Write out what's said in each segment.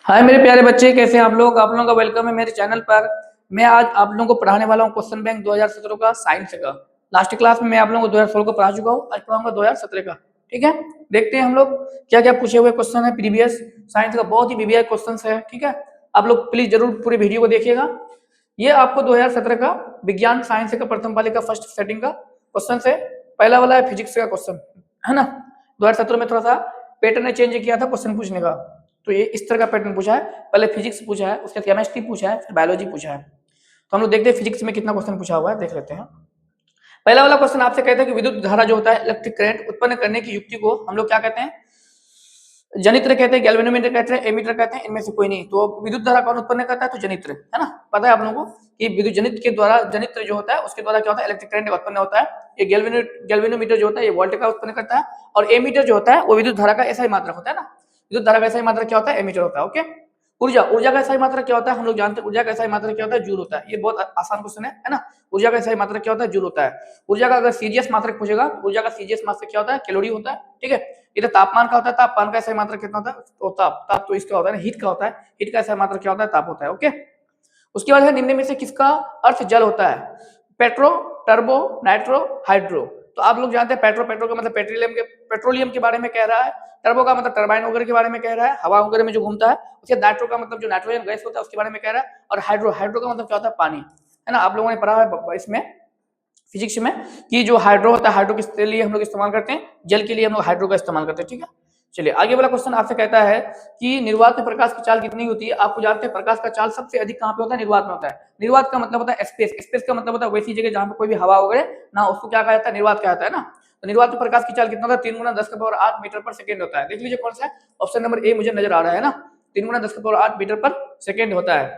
हाय मेरे प्यारे बच्चे, कैसे हैं आप लोगों का वेलकम है मेरे चैनल पर। मैं आज आप लोगों को पढ़ाने वाला हूँ क्वेश्चन बैंक 2017 का साइंस का। लास्ट क्लास में मैं आप लोगों को 2016 को पढ़ा चुका हूँ, आज पढ़ाऊंगा 2017 का। ठीक है, देखते हैं हम लोग क्या क्या पूछे हुए क्वेश्चन है प्रीवियस साइंस का। बहुत ही वीवीआई क्वेश्चन है, ठीक है। आप लोग प्लीज जरूर पूरे वीडियो को देखिएगा। ये आपको 2017 का विज्ञान साइंस का प्रथम वाले का फर्स्ट सेटिंग का क्वेश्चन है। पहला वाला है फिजिक्स का क्वेश्चन, है ना। 2017 में थोड़ा सा पैटर्न ने चेंज किया था क्वेश्चन पूछने का। तो ये इस तरह का पैटर्न पूछा है, पहले फिजिक्स पूछा है, उसके बाद केमिस्ट्री पूछा है, फिर बायोलॉजी पूछा है। तो हम लोग देखते हैं फिजिक्स में कितना क्वेश्चन पूछा हुआ है, देख लेते हैं। पहला वाला क्वेश्चन आपसे कहता है कि विद्युत धारा जो होता है, इलेक्ट्रिक करंट उत्पन्न करने की युक्ति को हम लोग क्या कहते हैं? जनित्र कहते हैं, गैल्वेनोमीटर कहते हैं, एमीटर कहते हैं, इनमें से कोई नहीं। तो विद्युत धारा कौन उत्पन्न करता है? तो जनित्र, है ना। पता है आप लोगों को कि विद्युत जनित्र के द्वारा, जनित्र जो होता है उसके द्वारा क्या होता है? इलेक्ट्रिक करंट उत्पन्न होता है। ये गैल्वेनोमीटर जो होता है ये वोल्ट का उत्पन्न करता है, और एमीटर जो होता है वो विद्युत धारा का ऐसा ही मात्रक होता है ना। विद्युत धारा का ऐसा ही मात्रक क्या होता है? एमीटर होता है। ओके। ऊर्जा, ऊर्जा का ऐसा ही मात्रक क्या होता है? हम लोग जानते हैं ऊर्जा का ऐसा ही मात्रक क्या होता है? जूल होता है। ये बहुत आसान क्वेश्चन है ना। ऊर्जा का ऐसा ही मात्रक क्या होता है? जूल होता है। ऊर्जा का अगर सीजीएस मात्रक पूछेगा तो ऊर्जा का सीजीएस मात्रक क्या होता है? कैलोरी होता है, ठीक है। इधर तापमान का होता है, तापमान का ऐसा ही मात्रक कितना होता है? तो ताप, ताप तो इसका होता है ना, हीट का होता है। हीट का ऐसा मात्रक क्या होता है? ताप होता है। ओके। उसके बाद है निम्न में से किसका अर्थ जल होता है? Petro, turbo, nitro, hydro. तो आप लोग जानते हैं पेट्रो, पेट्रो का मतलब पेट्रोलियम के बारे में कह रहा है। टर्बो का मतलब टरबाइन वगैरह के बारे में कह रहा है, हवा वगैरह में जो घूमता है। उसके नाइट्रो का मतलब जो नाइट्रोजन गैस होता है उसके बारे में कह रहा है। और हाइड्रो, हाइड्रो का मतलब क्या होता है? पानी, है ना। आप लोगों ने पढ़ा है इसमें फिजिक्स में कि जो हाइड्रो होता है, हाइड्रो किसके लिए हम लोग इस्तेमाल करते हैं? जल के लिए हम लोग हाइड्रो का इस्तेमाल करते हैं, ठीक है। चलिए आगे वाला क्वेश्चन आपसे कहता है कि निर्वात में प्रकाश की चाल कितनी होती है? आपको जानते हैं प्रकाश का चाल सबसे अधिक कहां पे होता है? निर्वात में होता है। निर्वात का मतलब होता है स्पेस, स्पेस का मतलब होता है वैसी जगह जहां पे कोई भी हवा वगैरह ना, उसको क्या कहा जाता है? निर्वात कहा जाता है ना। तो निर्वात में प्रकाश की चाल कितना होता है? 3 गुना 10 का पावर 8 मीटर पर सेकंड होता है। देख लीजिए कौन सा है। ऑप्शन नंबर ए मुझे नजर आ रहा है ना, 3 गुना 10 का पावर 8 मीटर पर सेकंड होता है।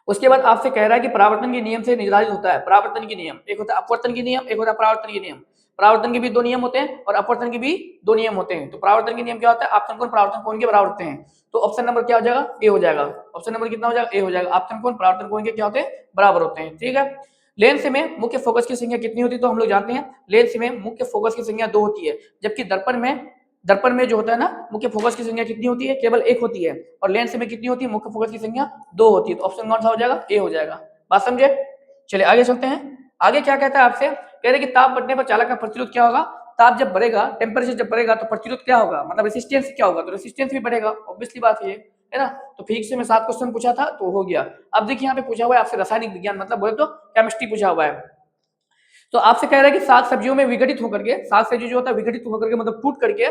उसके बाद आपसे कह रहा है कि परावर्तन के नियम से निर्धारित होता है। परावर्तन के नियम, एक होता है अपवर्तन के नियम, एक होता है परावर्तन के नियम। परावर्तन के भी दो नियम होते हैं और अपवर्तन के भी दो नियम होते हैं। तो परावर्तन के नियम क्या होता है? आपतन कोण परावर्तन कोण के बराबर होते हैं। तो ऑप्शन नंबर क्या हो जाएगा? ए हो जाएगा। ऑप्शन नंबर कितना हो जाएगा? ए हो जाएगा। आपतन कोण परावर्तन कोण के क्या होते हैं? बराबर होते हैं, ठीक है। लेंस में मुख्य फोकस की संख्या कितनी होती है? तो हम लोग जानते हैं लेंस में मुख्य फोकस की संख्या 2 होती है, जबकि दर्पण में जो होता है ना, मुख्य फोकस की संख्या कितनी होती है? केवल 1 होती है। और लेंस में कितनी होती है? मुख्य फोकस की संख्या 2 होती है। तो ऑप्शन कौन सा हो जाएगा? ए हो जाएगा। बात समझे? चलिए आगे चलते हैं। आगे क्या कहता है आपसे? कह रहे कि ताप बढ़ने पर चालक का प्रतिरोध क्या होगा? ताप जब बढ़ेगा, टेम्परेचर जब बढ़ेगा तो प्रतिरोध क्या होगा? मतलब रेसिस्टेंस क्या होगा? तो रेसिस्टेंस भी बढ़ेगा, ऑब्वियसली बात है ना। तो फिजिक्स में 7 क्वेश्चन पूछा था तो हो गया। अब देखिए यहाँ पे पूछा हुआ है आपसे रासायनिक विज्ञान, मतलब बोले तो केमिस्ट्री पूछा हुआ है। तो आपसे कह रहा है कि साग सब्जियों में विघटित होकर के, साग सब्जी जो होता है विघटित होकर के मतलब टूट करके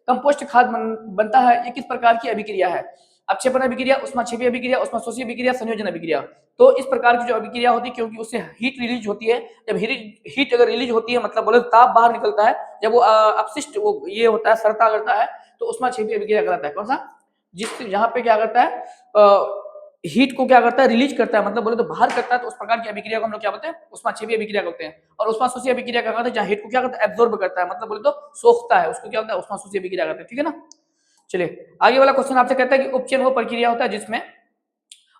कंपोस्ट खाद बनता है। ये किस प्रकार की अभिक्रिया है? अपक्षेपण अभिक्रिया, उष्माक्षेपी अभिक्रिया, उष्माशोषी अभिक्रिया, संयोजन अभिक्रिया। तो इस प्रकार की जो अभिक्रिया होती है, क्योंकि उससे हीट रिलीज होती है। जब हीट अगर रिलीज होती है मतलब बोले ताप बाहर निकलता है, जब वो अपशिष्ट वो ये होता है सड़ता करता है, तो उष्माक्षेपी अभिक्रिया कहलाता है। कौन सा? जिस यहाँ पे क्या करता है, हीट को क्या करता है? रिलीज करता है, मतलब बोले तो बाहर करता है। तो उस प्रकार की अभिक्रिया को हम लोग क्या बोलते हैं? उष्माक्षेपी अभिक्रिया कहते हैं। और उष्माशोषी अभिक्रिया क्या करता है? जहाँ हीट को क्या करता है? एब्जॉर्ब करता है, मतलब बोले तो सोखता है, उसको क्या होता है? उष्माशोषी अभिक्रिया कहते हैं, ठीक है ना। चलिए आगे वाला क्वेश्चन आपसे कहता है कि उपचयन वो प्रक्रिया होता है जिसमें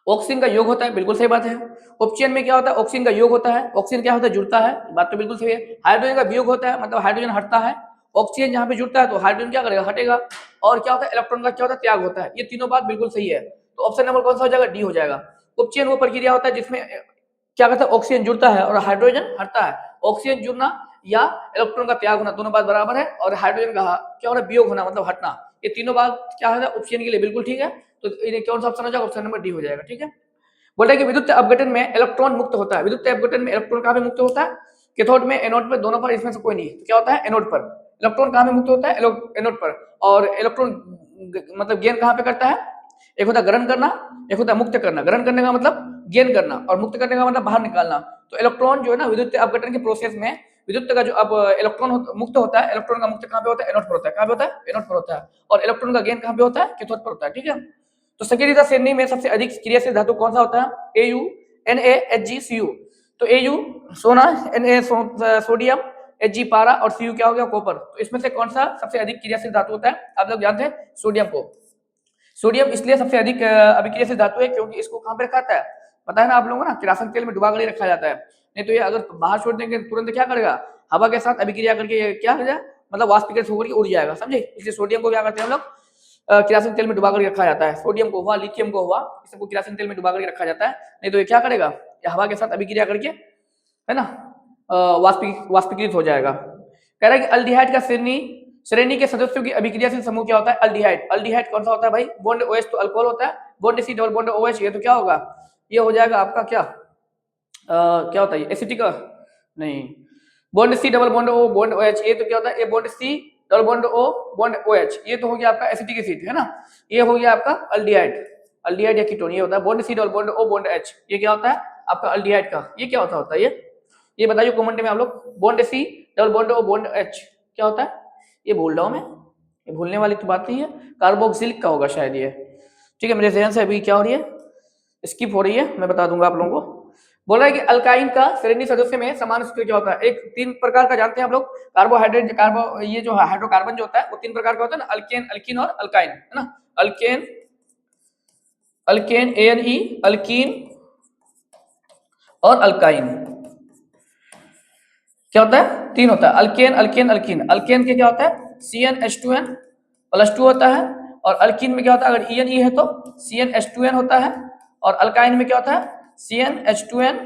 ऑक्सीजन का योग होता है। बिल्कुल सही बात है। उपचयन में क्या होता है? ऑक्सीजन का योग होता है। ऑक्सीजन क्या होता है? जुड़ता है, बात तो बिल्कुल सही है। हाइड्रोजन का वियोग होता है, मतलब हाइड्रोजन हटता है। ऑक्सीजन जहां पे जुड़ता है तो हाइड्रोजन क्या करेगा? हटेगा। और क्या होता है? इलेक्ट्रॉन का क्या होता है? त्याग होता है। ये तीनों बात बिल्कुल सही है। तो ऑप्शन नंबर कौन सा हो जाएगा? डी हो जाएगा। उपचयन वो प्रक्रिया होता है जिसमें क्या कहता है? ऑक्सीजन जुड़ता है और हाइड्रोजन हटता है। ऑक्सीजन जुड़ना या इलेक्ट्रॉन का त्याग होना, दोनों बात बराबर है। और हाइड्रोजन का क्या होना? वियोग होना, मतलब हटना। ये तीनों बात क्या है? उपचयन के लिए बिल्कुल ठीक है। तो कौन सा ऑप्शन हो जाएगा? ऑप्शन नंबर डी हो जाएगा, ठीक है। बोलता है कि विद्युत अपघटन में इलेक्ट्रॉन मुक्त होता है। विद्युत अपघटन में इलेक्ट्रॉन कहां पे मुक्त होता है? कैथोड में, एनोड पे, दोनों पर, इसमें से कोई नहीं। तो क्या होता है? एनोड पर। इलेक्ट्रॉन कहां पे मुक्त होता है? एनोड पर। और इलेक्ट्रॉन मतलब गेन कहां पे करता है? एक होता है ग्रहण करना, एक होता है मुक्त करना। ग्रहण करने का मतलब गेन करना, और मुक्त करने का मतलब बाहर निकालना। तो इलेक्ट्रॉन जो है ना, विद्युत अपघटन के प्रोसेस में विद्युत का जो अब इलेक्ट्रॉन मुक्त होता है, इलेक्ट्रॉन का मुक्त कहां पे होता है? एनोड पर होता है। कहां पे होता है? एनोड पर होता है। और इलेक्ट्रॉन का गेन कहां पे होता है? कैथोड पर होता है, ठीक है। तो संकीर्णता श्रेणी में सबसे अधिक क्रियाशील धातु कौन सा होता है? AU, NaHgCu। तो एयू सोना, Na सोडियम, Hg पारा, और Cu क्या हो गया? कॉपर। तो इसमें से कौन सा सबसे अधिक क्रियाशील धातु होता है? आप लोग जानते हैं सोडियम को। सोडियम इसलिए सबसे अधिक अभिक्रियाशील धातु है क्योंकि इसको कहां पे रखा जाता है? पता है ना आप लोगों को ना, किरासन तेल में डुबा कर रखा जाता है। नहीं तो ये अगर बाहर छोड़ देंगे तुरंत क्या करेगा? हवा के साथ अभिक्रिया करके क्या हो जाए, मतलब वाष्पीकृत होकर उड़ जाएगा, समझे। इसलिए सोडियम को क्या करते हैं हम लोग? किरासिन तेल में डुबा करके रखा जाता है। सोडियम को हुआ, लिथियम को हुआ, इस सबको किरासिन तेल में डुबा करके रखा जाता है, नहीं तो ये क्या करेगा, ये हवा के साथ अभिक्रिया करके, है ना, वाष्पीकृत हो जाएगा। कह रहा है कि अल्डिहाइड का श्रेणी के सदस्यों की अभिक्रियाशील समूह क्या होता है, अल्डिहाइड। अल्डिहाइड कौन सा होता है भाई, बॉन्ड OH तो अल्कोहल होता है, bond C double bond OH, ये तो क्या होगा, ये हो जाएगा आपका क्या, क्या होता है एसिटिक, नहीं, bond C double bond O bond OH, ये तो क्या होता है, ये bond C double bond O bond OH, ये तो हो गया आपका एसिटिक एसिड, है ना, ये हो गया आपका अल्डिहाइड। अल्डिहाइड या कीटोन ये होता है, bond C double bond O bond H, ये क्या होता है आपका अल्डिहाइड का, ये क्या होता है ये बताइए कमेंट में आप लोग, bond C double bond O bond H क्या होता है, ये भूल रहा हूं मैं, ये भूलने वाली तो बात नहीं है, कार्बोक्सिलिक का होगा शायद ये, ठीक है, मेरे जहन से अभी क्या हो रही है, स्किप हो रही है, मैं बता दूंगा आप लोगों को। बोल रहा है कि अल्काइन का श्रेणी सदस्य में समान सूत्र क्या होता है, एक 3 प्रकार का जानते हैं आप लोग, कार्बोहाइड्रेट ये जो हाइड्रोकार्बन जो होता है वो 3 प्रकार का होता है ना, अल्केन, अल्कीन और अल्काइन, है ना, अल्केन, अल्केन ANE, अल्कीन और अल्काइन, क्या होता है, 3 होता है, अल्केन, अल्केन, अल्कीन। अल्केन के क्या होता है, CnH2n +2 होता है, और अल्कीन में क्या होता है, अगर ENE है तो CnH2n होता है, और अल्काइन में क्या होता है, CnH2n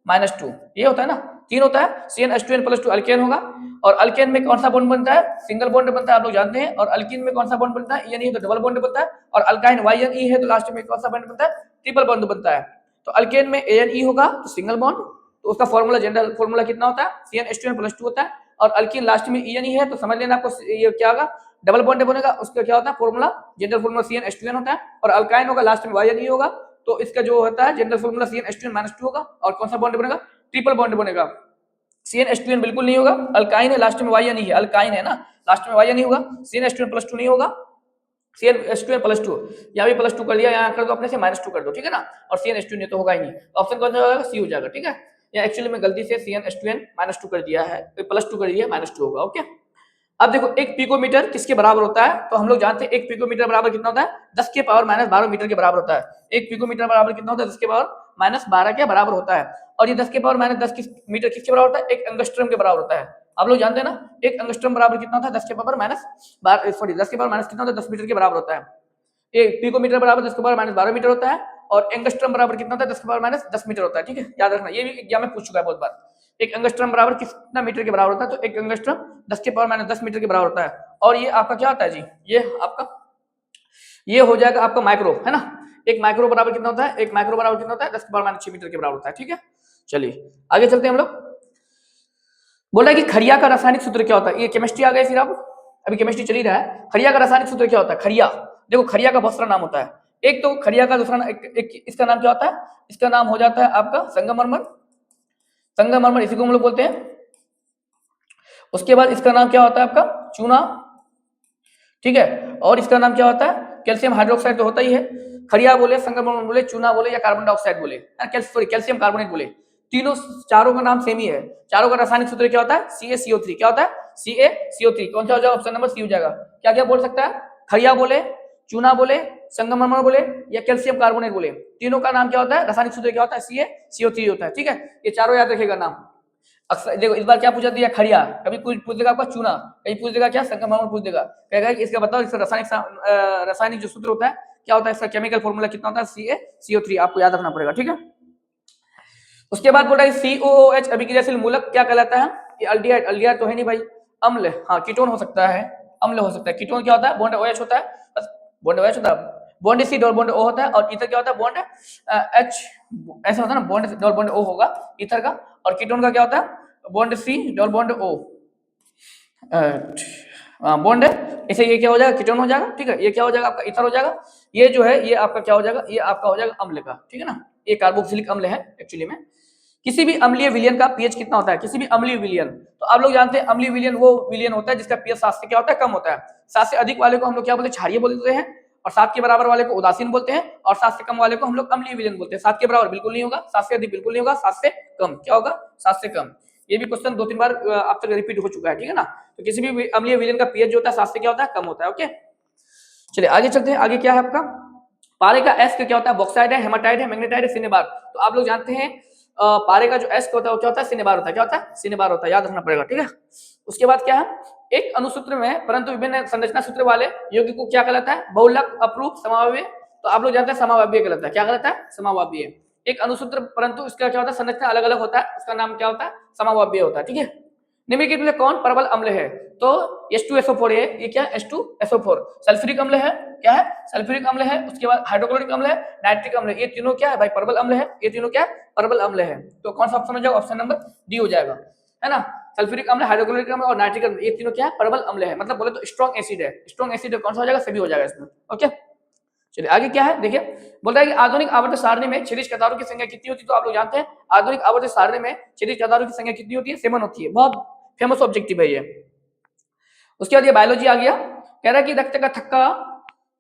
-2, ये होता है ना, 3 होता है, CnH2n +2 अल्केन होगा, और अल्केन में कौन सा बॉन्ड बनता है, सिंगल बॉन्ड बनता है, आप लोग जानते हैं, और अल्कीन में कौन सा बॉन्ड बनता है, ENE है तो डबल बॉन्ड बनता है, और अल्काइन YNE है तो लास्ट में कौन सा बॉन्ड बनता है, ट्रिपल बॉन्ड बनता है। तो अल्केन में ANE होगा तो सिंगल बॉन्ड, तो उसका फॉर्मूला, जनरल फॉर्मूला कितना होता है, CnH2n +2 होता है, और अल्कीन लास्ट में ENE है तो समझ लेना आपको ये क्या होगा, डबल बॉन्ड बनेगा, उसका क्या होता है फॉर्मूला, जनरल फॉर्मूला CnH2n होता है, और अल्काइन होगा लास्ट में YNE होगा, तो इसका जो होता है जनरल फॉर्मूला CnH2n -2 होगा, और कौन सा बॉन्ड बनेगा, ट्रिपल बॉन्ड बनेगा। CnH2n बिल्कुल नहीं होगा, अल्काइन है लास्ट में YNE है, अल्काइन है ना, लास्ट में YNE होगा, CnH2n +2 नहीं होगा, CnH2n +2, यहाँ भी +2 कर दिया, यहाँ कर दो अपने से -2 कर दो, ठीक है ना, और CnH2n तो होगा ही नहीं, ऑप्शन कौन सा होगा, C हो जाएगा, ठीक है, या एक्चुअली में गलती से CnH2n -2 कर दिया है, +2 कर दिया, -2 होगा, ओके। अब देखो एक पिकोमीटर किसके बराबर होता है, तो हम लोग जानते हैं एक पिकोमीटर बराबर कितना होता है, 10 के पावर -12 मीटर के बराबर होता है। एक पिकोमीटर बराबर कितना होता है, 10 के पावर -12 के बराबर होता है, और ये 10 के पावर -10 मीटर किसके बराबर होता है, एक एंगस्ट्रम के बराबर होता है। आप लोग जानते हैं ना, एक एंगस्ट्रम बराबर कितना होता है, 10 के पावर -10 के पावर माइनस कितना होता है, 10 मीटर के बराबर होता है। एक पिकोमीटर बराबर 10 के पावर -12 मीटर होता है, और एंगस्ट्रम बराबर कितना होता है, 10 के पावर -10 मीटर होता है, ठीक है, याद रखना, ये भी एग्जाम में पूछ चुका है बहुत बार। एक एंगस्ट्रम बराबर कितना मीटर के बराबर होता है, तो एक एंगस्ट्रम 10 के पावर -10 मीटर के बराबर होता है, और ये आपका क्या होता है जी, ये हो जाएगा आपका माइक्रो, है ना, एक माइक्रो बराबर कितना होता है, एक माइक्रो बराबर कितना होता है, 10 के पावर -6 मीटर के बराबर होता है, ठीक है। चलिए आगे चलते हैं हम लोग। बोला है कि खड़िया का रासायनिक सूत्र क्या होता है, ये केमिस्ट्री आ गई, फिर आप अभी केमिस्ट्री चल ही रहा है, खड़िया का रासायनिक सूत्र क्या होता है, खड़िया, देखो खड़िया का बहुत सारा नाम होता है, एक तो खड़िया का दूसरा एक इसका नाम क्या होता है, इसका नाम हो जाता है आपका संगमरमर, संगमरमर इसी को हम लोग बोलते हैं। उसके बाद इसका नाम क्या होता है आपका चूना, ठीक है, और इसका नाम क्या होता है कैल्शियम हाइड्रोक्साइड, तो होता ही है, खड़िया बोले, संगमरमर बोले, चूना बोले, या कार्बन डाइऑक्साइड बोले, सॉरी कैल्शियम कार्बोनेट बोले, तीनों चारों का नाम सेम ही है। चारों का रासायनिक सूत्र क्या होता है, CaCO3, क्या होता है CaCO3, कौन सा हो जाएगा, ऑप्शन नंबर सी हो जाएगा। क्या क्या बोल सकता है, खड़िया बोले, चूना बोले, संगमरमर बोले, या कैल्शियम कार्बोनेट बोले, तीनों का नाम क्या होता है, रासायनिक सूत्र क्या होता है, CaCO3 होता है, ठीक है, ये चारों याद रखेगा नाम। अक्सर देखो इस बार क्या पूछा दिया, खड़िया, कभी पूछ देगा आपका चूना, कहीं पूछ देगा क्या संगमरमर पूछ देगा, कहेगा कि इसका बताओ इसका रासायनिक जो सूत्र होता है क्या होता है, इसका केमिकल फॉर्मूला कितना होता है, CaCO3, आपको याद रखना पड़ेगा, ठीक है। उसके बाद बोल रहा है COOH अभिक्रियाशील मूलक क्या कहलाता है, ये अल्डिहाइड, अल्डिहाइड तो है नहीं भाई, अम्ल, हाँ कीटोन हो सकता है, अम्ल हो सकता है, कीटोन क्या होता है, बॉन्ड OH होता है, बस बॉन्ड OH होता है, bond C double bond O होता है, और ईथर क्या होता है, बॉन्ड H, ऐसा होता है ना, बॉन्ड डबल बॉन्ड O होगा ईथर का, और कीटोन का क्या होता है, bond C double bond O, bond है, इसे ये क्या हो जाएगा, कीटोन हो जाएगा, ठीक है, ये क्या हो जाएगा आपका ईथर हो जाएगा, ये जो है ये आपका क्या हो जाएगा, ये आपका हो जाएगा अम्ल का, ठीक है ना, ये कार्बोक्सिलिक अम्ल है एक्चुअली में। किसी भी अम्लीय विलयन का पीएच कितना होता है, किसी भी अम्लीय विलयन, तो आप लोग जानते हैं अम्लीय विलयन वो विलयन होता है जिसका पीएच 7 से क्या होता है, कम होता है, 7 से अधिक वाले को हम लोग क्या बोलते हैं, क्षारीय बोलते हैं, और 7 के बराबर वाले को उदासीन बोलते हैं, और 7 से कम वाले को हम लोग अम्लीय विलयन बोलते हैं। 7 के बराबर बिल्कुल नहीं होगा, 7 से अधिक बिल्कुल नहीं होगा, 7 से कम क्या होगा, 7 से कम। ये भी क्वेश्चन 2-3 बार अब तक रिपीट हो चुका है, ठीक है ना। तो किसी भी अम्लीय विलयन का पीएच जो होता है 7 से क्या होता है, कम होता है, ओके। चलिए आगे चलते हैं, आगे क्या है आपका, पारे का एस क्या होता है, बॉक्साइड है, हेमाटाइट है, मैग्नेटाइट है, सिनेबार। तो आप लोग जानते हैं पारे का जो एस होता है वो क्या होता है, सिनेबार होता है, क्या होता है, सिनेबार होता है, याद रखना पड़ेगा, ठीक है। उसके बाद क्या है, एक अणुसूत्र में परंतु विभिन्न संरचना सूत्र वाले यौगिक को क्या कहलाता है? बहुलक, अपरूप, समावयवी। तो आप लोग जानते हैं समावयवी कहलाता है। क्या कहलाता है? समावयवी। एक अणुसूत्र परंतु इसका क्या होता है? संरचना अलग अलग होता है, उसका नाम क्या होता है? समावयवी होता है। ठीक है। निम्नलिखित में कौन प्रबल अम्ल है? तो H2SO4 है। ये क्या है? H2SO4 सल्फ्यूरिक अम्ल है। क्या है? सल्फ्यूरिक अम्ल है। उसके बाद हाइड्रोक्लोरिक अम्ल है, नाइट्रिक अम्ल है। ये तीनों क्या है भाई? प्रबल अम्ल है। ये तीनों क्या है? प्रबल अम्ल है। तो कौन सा ऑप्शन हो जाएगा? ऑप्शन नंबर डी हो जाएगा, है ना। सल्फ्यूरिक अम्ल, हाइड्रोक्लोरिक अम्ल और नाइट्रिक अम्ल, ये तीनों क्या है? प्रबल अम्ल है। मतलब बोले तो स्ट्रॉन्ग एसिड है। स्ट्रॉन्ग एसिड कौन सा हो जाएगा? सभी हो जाएगा इसमें। ओके, चलिए आगे क्या है देखिए। बोल रहा है कि आधुनिक आवर्त सारणी में क्षैतिज कतारों की संख्या कितनी होती है? तो आप लोग जानते हैं आधुनिक आवर्त सारणी में क्षैतिज कतारों की संख्या कितनी होती है? 7 होती है। बहुत फेमस ऑब्जेक्टिव है ये। उसके बाद ये बायोलॉजी आ गया। कह रहा है कि रक्त का थक्का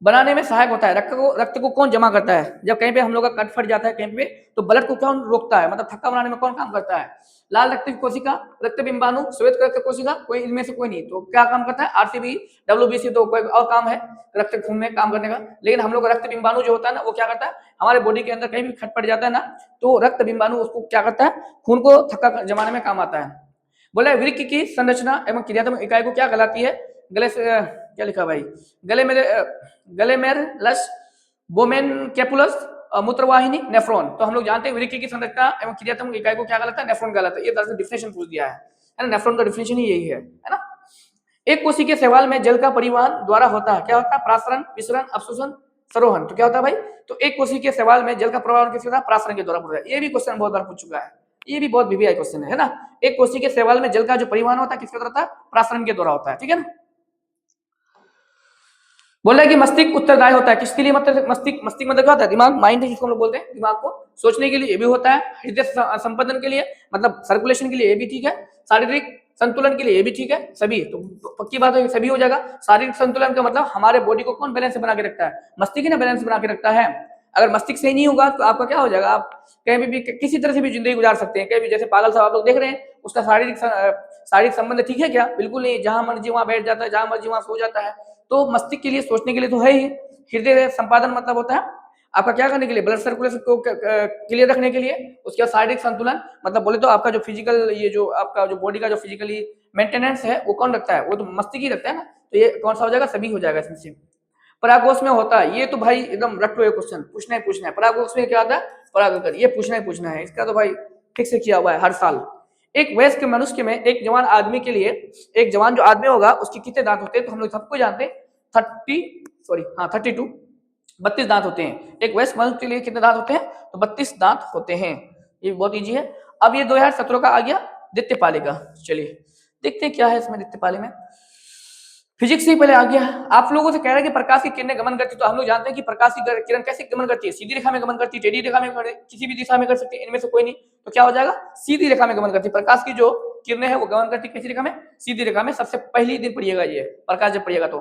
बनाने में सहायक होता है। रक्त को कौन जमा करता है? जब कहीं पे हम लोग का कट फट जाता है कहीं पे, तो ब्लड को कौन रोकता है? मतलब थक्का बनाने में कौन काम करता है? लाल रक्त की कोशिका, रक्त बिंबाणु, श्वेत रक्त कोशिका, कोई इनमें से कोई नहीं। तो क्या काम करता है? आरसीबी, डब्ल्यूबीसी, तो कोई और काम है रक्त खून में काम करने का। लेकिन हम लोग रक्त बिंबाणु जो होता है ना, वो क्या करता है? हमारे बॉडी के अंदर कहीं भी खटपट जाता है ना, तो रक्त बिंबाणु उसको क्या करता है? खून को थक्का जमाने में काम आता है। बोला वृक्क की संरचना एवं क्रियात्मक इकाई को क्या कहलाती है? गले से क्या लिखा भाई? गलेमेरुलस, बोमेनकेपुलस, मूत्रवाहिनी, नेफ्रॉन। तो हम लोग जानते हैं वृक्क की संरचना एवं क्रियात्मक इकाई को क्या कहलाता है? नेफ्रॉन कहलाता है। ये दरअसल डिफिनेशन पूछ दिया है ना। नेफ्रॉन का डिफिनेशन ही यही है ना। एक कोशिकीय के शैवाल में जल का परिवहन द्वारा होता है। क्या होता है? प्रासरण, विसरण, अपशोषण, सरोहन। तो क्या होता है भाई? तो एक कोशिकीय के शैवाल में जल का परिवहन किसके द्वारा? प्रासरण के द्वारा होता है। ये भी क्वेश्चन बहुत बार पूछ चुका है। ये भी बहुत वीवीआई क्वेश्चन है ना। एक कोशिकीय के शैवाल में जल का जो परिवहन होता है किसके द्वारा होता है? प्रासरण के द्वारा होता है। ठीक है ना। बोल रहा है कि मस्तिष्क उत्तरदायी होता है किसके लिए? मतलब मस्तिष्क मतलब क्या होता है? दिमाग, माइंड है जिसको हम लोग बोलते हैं। दिमाग को सोचने के लिए ये भी होता है, हृदय संपादन के लिए मतलब सर्कुलेशन के लिए ये भी ठीक है, शारीरिक संतुलन के लिए ये भी ठीक है। सभी तो पक्की बात है, सभी हो जाएगा। शारीरिक संतुलन का मतलब हमारे बॉडी को कौन बैलेंस बना के रखता है? मस्तिष्क ना बैलेंस बना के रखता है। अगर मस्तिष्क सही नहीं होगा तो आपका क्या हो जाएगा? आप कहीं भी किसी तरह से भी जिंदगी गुजार सकते हैं। कहीं भी जैसे पागल साहब आप लोग देख रहे हैं, उसका शारीरिक संबंध ठीक है क्या? बिल्कुल नहीं। जहां मर्जी वहां बैठ जाता है, जहां मर्जी वहां सो जाता है। तो मस्तिष्क के लिए सोचने के लिए तो है ही। हृदय संपादन मतलब होता है आपका क्या करने के लिए? ब्लड सर्कुलेशन को क्लियर रखने के लिए। उसके बाद शारीरिक संतुलन मतलब बोले तो आपका जो फिजिकल, ये जो आपका जो बॉडी का जो फिजिकली मेंटेनेंस है वो कौन रखता है? वो तो मस्तिष्क ही रखता है ना। तो ये कौन सा हो जाएगा? सभी हो जाएगा इसमें। परागकोश में होता है, ये तो भाई एकदम रट लो, ये क्वेश्चन पूछना है। परागकोश में क्या आता है? परागकण। ये पूछना है। इसका तो भाई ठीक से किया हुआ है हर साल। एक वयस्क मनुष्य में एक जवान आदमी के लिए, एक जवान जो आदमी होगा उसके कितने दांत होते हैं? तो हम लोग सबको जानते हैं 32 32 दांत होते हैं। एक वयस्क मनुष्य के लिए कितने दांत होते हैं? तो 32 दांत होते हैं। ये बहुत इजी है। अब ये 2017 का आ गया द्वितीय पाली का। चलिए देखते हैं क्या है इसमें द्वितीय पाली में। फिजिक्स से पहले आ गया। आप लोगों से कह रहे हैं कि प्रकाश की किरणें गमन करती है। तो हम लोग जानते हैं कि प्रकाश की किरण कैसे गमन करती है? सीधी रेखा में गमन करती है, टेढ़ी रेखा में, किसी भी दिशा में कर सकती है। इनमें से कोई नहीं। तो क्या हो जाएगा? सीधी रेखा में गमन करती है। प्रकाश की जो किरणें हैं वो गमन करती है किसी रेखा में? सीधी रेखा में। सबसे पहली दिन पढ़िएगा ये प्रकाश जब पढ़िएगा तो।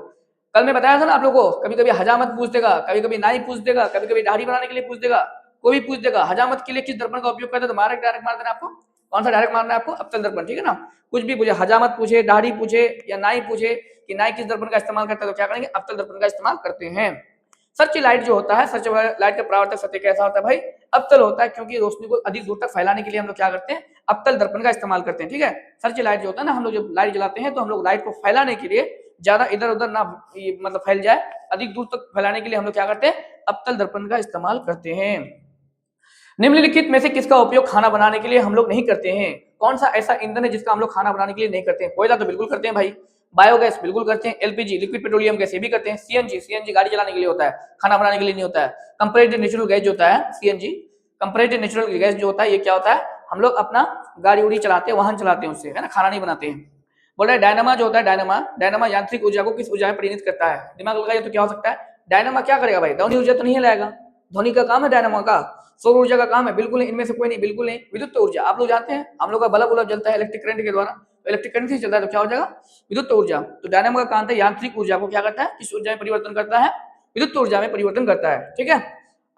कल मैं बताया था ना आप लोगों को, कभी कभी हजामत पूछ देगा, कभी कभी नाई पूछ देगा, कभी कभी दाढ़ी बनाने के लिए पूछ देगा, कोई भी पूछ देगा। हजामत के लिए किस दर्पण का उपयोग करते हैं? तो डायरेक्ट मार देना आपको। कौन सा डायरेक्ट मारना है आपको? अवतल दर्पण। ठीक है ना। कुछ भी पूछे, हजामत पूछे, दाढ़ी पूछे या नाई पूछे कि नाई किस दर्पण का इस्तेमाल करता है, तो क्या करेंगे? अवतल दर्पण का इस्तेमाल करते हैं। सर्च लाइट जो होता है, सर्च लाइट का परावर्तक सतह कैसा होता है भाई? अवतल होता है, क्योंकि रोशनी को अधिक दूर तक फैलाने के लिए हम लोग क्या करते हैं? अवतल दर्पण का इस्तेमाल करते हैं। ठीक है। सर्च लाइट जो होता है ना, हम लोग जब लाइट जलाते हैं तो हम लोग लाइट को फैलाने के लिए, ज्यादा इधर उधर ना मतलब फैल जाए, अधिक दूर तक फैलाने के लिए हम लोग क्या करते हैं? अवतल दर्पण का इस्तेमाल करते हैं। निम्नलिखित में से किसका उपयोग खाना बनाने के लिए हम लोग नहीं करते हैं? कौन सा ऐसा ईंधन है जिसका हम लोग खाना बनाने के लिए नहीं करते हैं? कोयला तो बिल्कुल करते हैं भाई, बायोगैस बिल्कुल करते हैं, एलपीजी लिक्विड पेट्रोलियम गैस ये भी करते हैं, सीएनजी गाड़ी चलाने के लिए होता है, खाना बनाने के लिए नहीं होता है। कंप्रेस्ड नेचुरल गैस जो होता है सीएनजी, कंप्रेस्ड नेचुरल गैस जो होता है, ये क्या होता है? हम लोग अपना गाड़ी उड़ी चलाते हैं, वाहन चलाते हैं उससे, है ना, खाना नहीं बनाते हैं। बोल रहे डायनामा जो होता है, डायनामा यांत्रिक ऊर्जा को किस ऊर्जा में परिणत करता है? दिमाग लगाइए तो क्या हो सकता है? डायनामा क्या करेगा भाई? ध्वनि ऊर्जा तो नहीं लाएगा। ध्वनि का काम है डायनामा का, सौर ऊर्जा का काम है? बिल्कुल नहीं, इनमें से कोई नहीं, बिल्कुल नहीं। विद्युत ऊर्जा आप लोग जानते हैं, हम लोग का बल्ब उल्ब जलता है इलेक्ट्रिक करंट के द्वारा, तो इलेक्ट्रिक करंट से चलता है, तो क्या हो जाएगा? विद्युत ऊर्जा। तो डायनामो का काम है यांत्रिक ऊर्जा को क्या करता है? किस ऊर्जा में परिवर्तन करता है? विद्युत ऊर्जा में परिवर्तन करता है। ठीक है।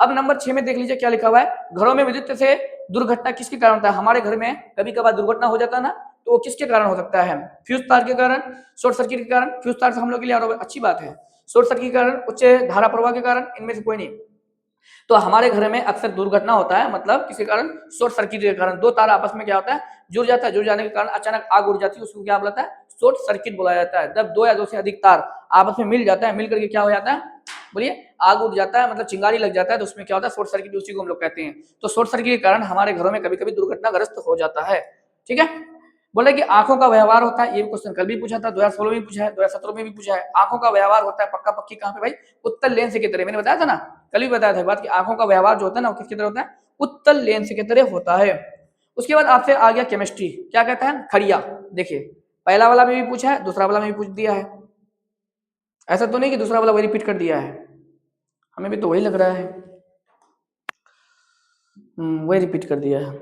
अब नंबर 6 में देख लीजिए क्या लिखा हुआ है। घरों में विद्युत से दुर्घटना किसके कारण होता है? हमारे घर में कभी कभार दुर्घटना हो जाता है ना, तो वो किसके कारण हो सकता है? फ्यूज तार के कारण, शॉर्ट सर्किट के कारण। फ्यूज तार से हम लोग के लिए अच्छी बात है। शॉर्ट सर्किट के कारण, उच्च धारा प्रवाह के कारण, इनमें से कोई नहीं। तो हमारे घर में अक्सर दुर्घटना होता है, मतलब किसी कारण शॉर्ट सर्किट के कारण। दो तार आपस में क्या होता है? जुड़ जाता है, जुड़ जाने के कारण अचानक आग उड़ जाती है, उसको क्या बोलता है? शॉर्ट सर्किट बोला जाता है। जब दो या दो से अधिक तार आपस में मिल जाता है, मिल करके क्या हो जाता है, बोलिए, आग उठ जाता है, मतलब चिंगारी लग जाता है, तो उसमें क्या होता है, शॉर्ट सर्किट, उसी को हम लोग कहते हैं। तो शॉर्ट सर्किट के कारण हमारे घरों में कभी कभी दुर्घटनाग्रस्त हो जाता है। ठीक है, बोले कि आंखों का व्यवहार होता है, ये क्वेश्चन कल भी पूछा था, 2016 में भी पूछा है, 2017 में भी पूछा है। आंखों का व्यवहार होता है पक्का पक्की कहाँ पे भाई, उत्तल लेंस की तरह। मैंने बताया था ना, कल भी बताया था बात कि आंखों का व्यवहार जो होता है ना वो किसकी तरह होता है, उत्तल लेंस की तरह होता है। उसके बाद आपसे आ गया केमिस्ट्री, क्या कहता है, खड़िया। देखिए पहला वाला में भी पूछा है, दूसरा वाला में भी पूछ दिया है, ऐसा तो नहीं कि दूसरा वाला वही रिपीट कर दिया है, हमें भी तो वही लग रहा है, वही रिपीट कर दिया है।